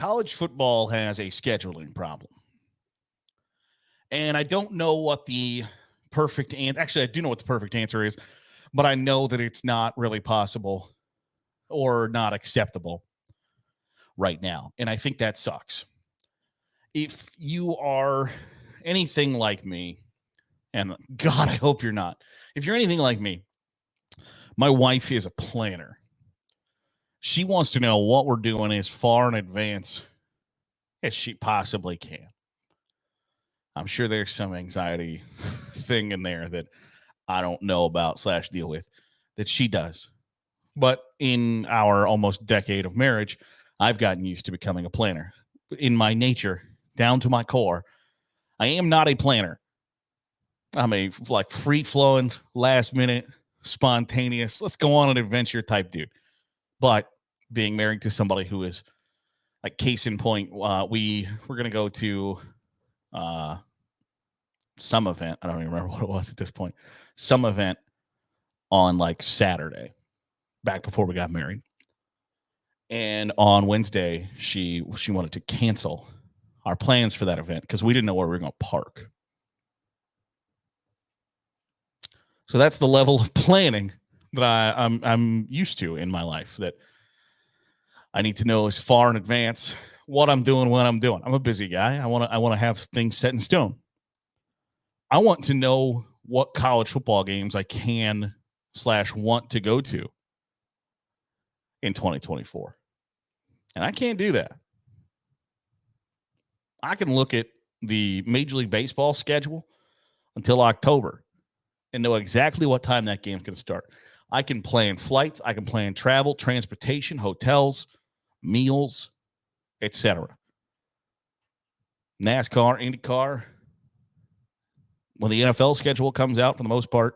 college football has a scheduling problem. And I don't know what the perfect answer, actually, I do know what the perfect answer is, but I know that it's not really possible or not acceptable right now. And I think that sucks. If you are anything like me, and God, I hope you're not. If you're anything like me, my wife is a planner. She wants to know what we're doing as far in advance as she possibly can. I'm sure there's some anxiety thing in there that I don't know about / deal with that she does. But in our almost decade of marriage, I've gotten used to becoming a planner. In my nature, down to my core, I am not a planner. I'm a free-flowing, last-minute, spontaneous, let's go on an adventure type dude. But being married to somebody who is, like, case in point, we're going to go to some event. I don't even remember what it was at this point. Some event on, like, Saturday, back before we got married. And on Wednesday, she wanted to cancel our plans for that event because we didn't know where we were going to park. So that's the level of planning that I'm used to in my life, that I need to know as far in advance what I'm doing, when I'm doing. I'm a busy guy. I want to have things set in stone. I want to know what college football games I can / want to go to in 2024. And I can't do that. I can look at the Major League Baseball schedule until October and know exactly what time that game's going to start. I can plan flights. I can plan travel, transportation, hotels, meals, etc. NASCAR, IndyCar. When the NFL schedule comes out, for the most part,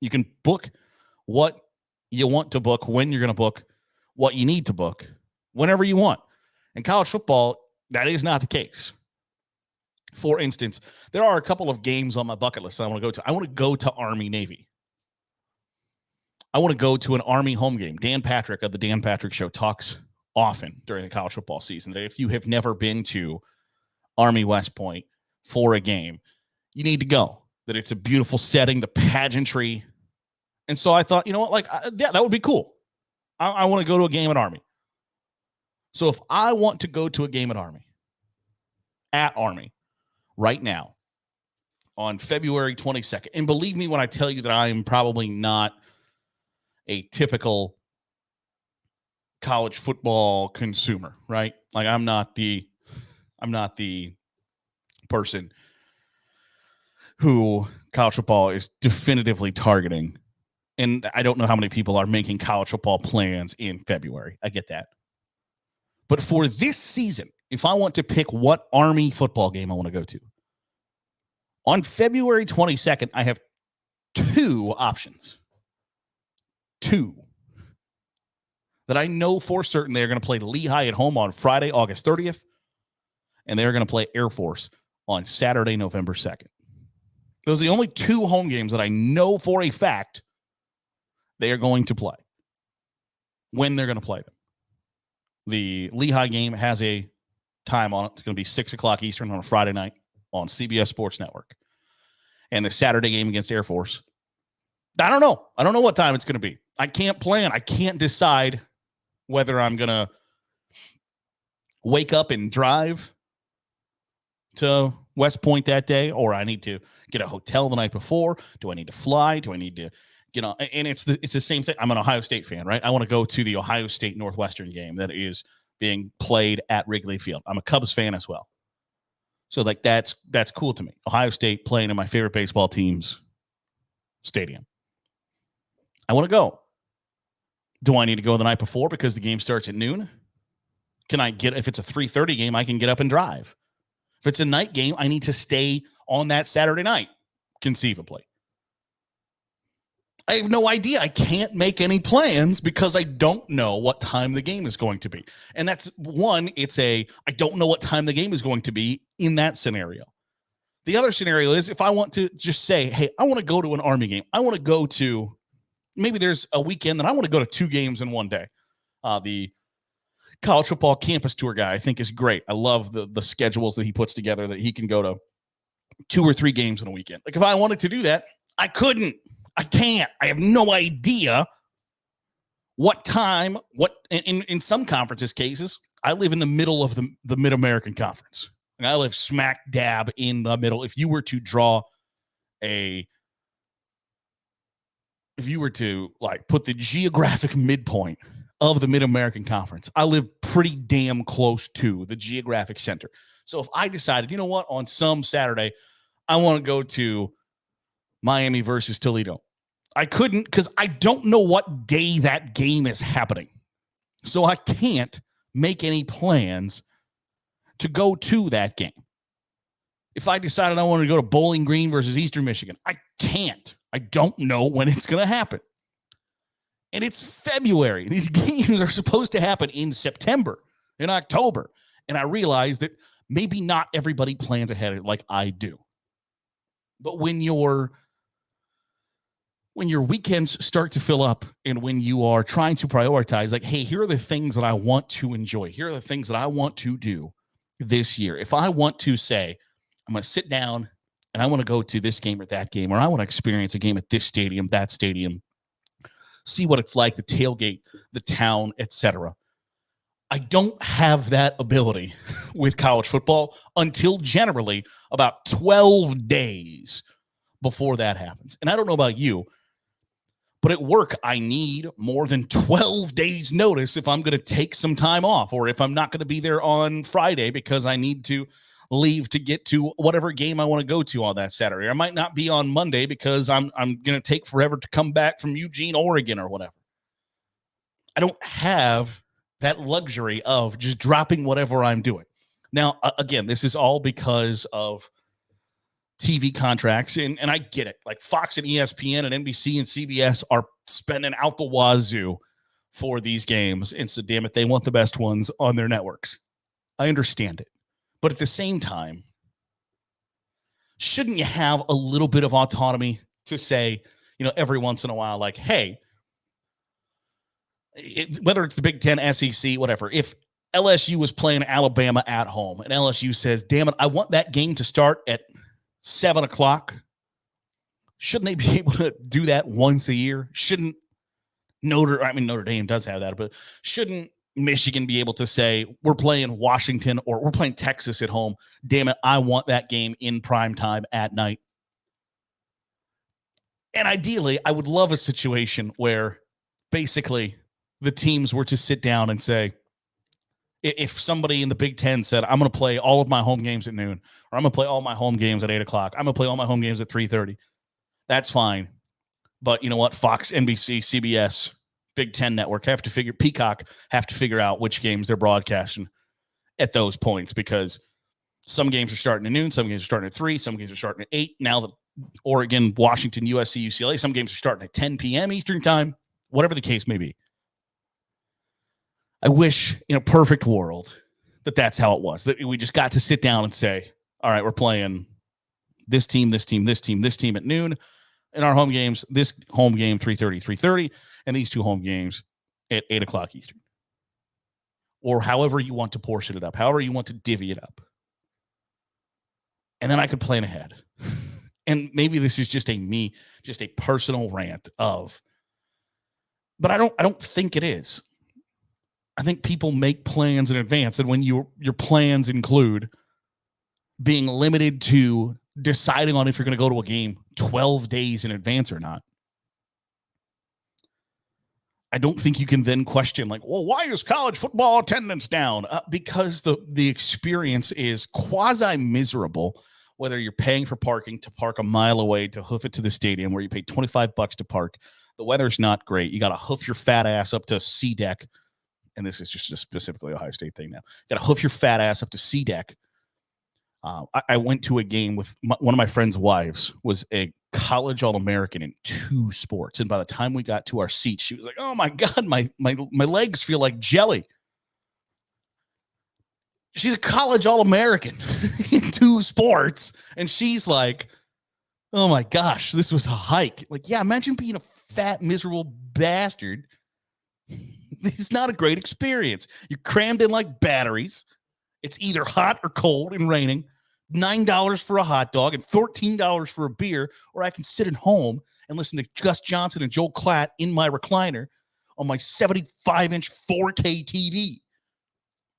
you can book what you want to book, when you're going to book, what you need to book, whenever you want. In college football, that is not the case. For instance, there are a couple of games on my bucket list I want to go to. I want to go to Army-Navy. I want to go to an Army home game. Dan Patrick of the Dan Patrick Show talks often during the college football season that if you have never been to Army West Point for a game, you need to go. That it's a beautiful setting, the pageantry. And so I thought, you know what, yeah, that would be cool. I want to go to a game at Army. So if I want to go to a game at Army, right now, on February 22nd, and believe me when I tell you that I am probably not a typical college football consumer, right? Like I'm not the person who college football is definitively targeting. And I don't know how many people are making college football plans in February. I get that. But for this season, if I want to pick what Army football game I want to go to, on February 22nd, I have 2 options. 2 that I know for certain they're going to play Lehigh at home on Friday, August 30th, and they're going to play Air Force on Saturday, November 2nd. Those are the only 2 home games that I know for a fact they are going to play, when they're going to play them. The Lehigh game has a time on it. It's going to be 6 o'clock Eastern on a Friday night on CBS Sports Network. And the Saturday game against Air Force, I don't know. I don't know what time it's going to be. I can't plan. I can't decide whether I'm going to wake up and drive to West Point that day, or I need to get a hotel the night before. Do I need to fly? Do I need to, and it's the same thing. I'm an Ohio State fan, right? I want to go to the Ohio State Northwestern game that is being played at Wrigley Field. I'm a Cubs fan as well. So that's cool to me. Ohio State playing in my favorite baseball team's stadium. I want to go. Do I need to go the night before because the game starts at noon? If it's a 3:30 game, I can get up and drive. If it's a night game, I need to stay on that Saturday night, conceivably. I have no idea. I can't make any plans because I don't know what time the game is going to be. And that's one, I don't know what time the game is going to be in that scenario. The other scenario is if I want to just say, hey, I want to go to an Army game. I want to go to, maybe there's a weekend that I want to go to 2 games in one day. The college football campus tour guy, I think is great. I love the schedules that he puts together, that he can go to 2 or 3 games in a weekend. Like if I wanted to do that, I couldn't. I can't. I have no idea what time, in some conferences cases, I live in the middle of the Mid-American Conference. And I live smack dab in the middle. If you were to like put the geographic midpoint of the Mid-American Conference, I live pretty damn close to the geographic center. So if I decided, you know what, on some Saturday, I want to go to Miami versus Toledo, I couldn't, because I don't know what day that game is happening. So I can't make any plans to go to that game. If I decided I wanted to go to Bowling Green versus Eastern Michigan, I can't. I don't know when it's going to happen. And it's February. These games are supposed to happen in September, in October. And I realize that maybe not everybody plans ahead like I do. But when your weekends start to fill up, and when you are trying to prioritize, like, hey, here are the things that I want to enjoy. Here are the things that I want to do this year. If I want to say, I'm going to sit down and I want to go to this game or that game, or I want to experience a game at this stadium, that stadium, see what it's like, the tailgate, the town, etc. I don't have that ability with college football until generally about 12 days before that happens. And I don't know about you, but at work, I need more than 12 days notice if I'm going to take some time off, or if I'm not going to be there on Friday because I need to leave to get to whatever game I want to go to on that Saturday. I might not be on Monday because I'm going to take forever to come back from Eugene, Oregon, or whatever. I don't have that luxury of just dropping whatever I'm doing. Now, again, this is all because of TV contracts, and I get it. Like Fox and ESPN and NBC and CBS are spending out the wazoo for these games, and so damn it, they want the best ones on their networks. I understand it. But at the same time, shouldn't you have a little bit of autonomy to say, every once in a while, like, hey, whether it's the Big Ten, SEC, whatever, if LSU was playing Alabama at home and LSU says, damn it, I want that game to start at 7:00, shouldn't they be able to do that once a year? Shouldn't Notre Dame does have that, but shouldn't Michigan be able to say, we're playing Washington or we're playing Texas at home, damn it, I want that game in prime time at night? And ideally, I would love a situation where basically the teams were to sit down and say, if somebody in the Big Ten said, I'm going to play all of my home games at noon, or I'm going to play all my home games at 8:00, I'm going to play all my home games at 3:30, that's fine. But you know what? Fox, NBC, CBS, Big Ten Network Peacock have to figure out which games they're broadcasting at those points, because some games are starting at noon, some games are starting at 3, some games are starting at 8. Now the Oregon, Washington, USC, UCLA, some games are starting at 10 p.m. Eastern time, whatever the case may be. I wish in a perfect world that that's how it was, that we just got to sit down and say, all right, we're playing this team, this team, this team, this team at noon. In our home games, this home game 3:30, and these two home games at 8:00 Eastern. Or however you want to portion it up, however you want to divvy it up. And then I could plan ahead. And maybe this is just a personal rant of, but I don't think it is. I think people make plans in advance, and when your plans include being limited to deciding on if you're going to go to a game 12 days in advance or not, I don't think you can then question, like, well, why is college football attendance down? Because the experience is quasi-miserable, whether you're paying for parking to park a mile away to hoof it to the stadium where you pay $25 to park. The weather's not great. You got to hoof your fat ass up to C deck. And this is just a specifically Ohio State thing now. You got to hoof your fat ass up to C deck. I went to a game with one of my friend's wives, was a college All-American in 2 sports. And by the time we got to our seats, she was like, oh my God, my legs feel like jelly. She's a college All-American in 2 sports. And she's like, oh my gosh, this was a hike. Like, yeah, imagine being a fat, miserable bastard It's not a great experience. You're crammed in like batteries. It's either hot or cold and raining. $9 for a hot dog and $14 for a beer, or I can sit at home and listen to Gus Johnson and Joel Klatt in my recliner on my 75-inch 4K TV.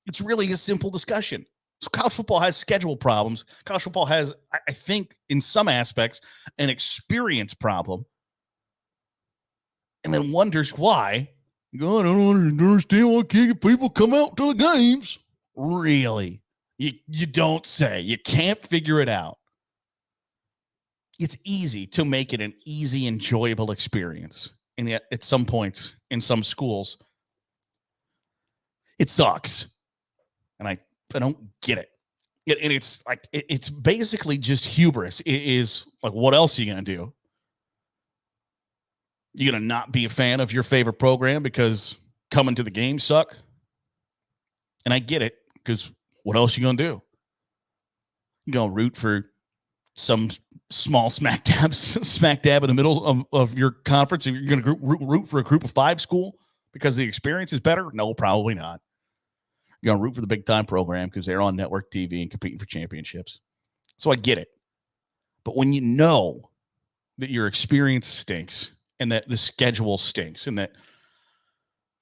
It's really a simple discussion. So college football has schedule problems. College football has, I think, in some aspects, an experience problem. And then wonders why. God, I don't understand why people come out to the games. Really? You don't say. You can't figure it out. It's easy to make it an easy, enjoyable experience. And yet, at some points, in some schools, it sucks. And I don't get it. And it's like, it's basically just hubris. It is like, what else are you going to do? You going to not be a fan of your favorite program because coming to the game suck? And I get it, because what else are you going to do? You're going to root for some small smack dab in the middle of your conference? You're going to root for a group of 5 school because the experience is better? No, probably not. You're going to root for the big-time program because they're on network TV and competing for championships. So I get it. But when you know that your experience stinks and that the schedule stinks and that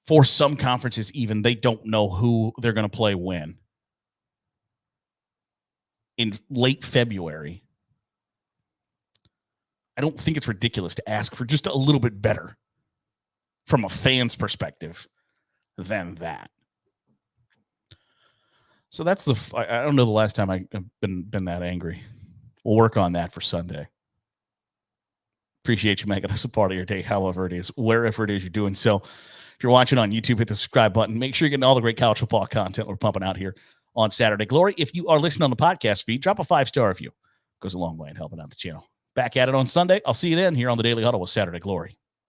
for some conferences even they don't know who they're going to play when in late February, I don't think it's ridiculous to ask for just a little bit better from a fan's perspective than that. So that's I don't know the last time I've been that angry. We'll work on that for Sunday. Appreciate you making us a part of your day, however it is, wherever it is you're doing so. If you're watching on YouTube, hit the subscribe button. Make sure you're getting all the great college football content we're pumping out here on Saturday Glory. If you are listening on the podcast feed, drop a 5-star review. Goes a long way in helping out the channel. Back at it on Sunday. I'll see you then here on the Daily Huddle with Saturday Glory.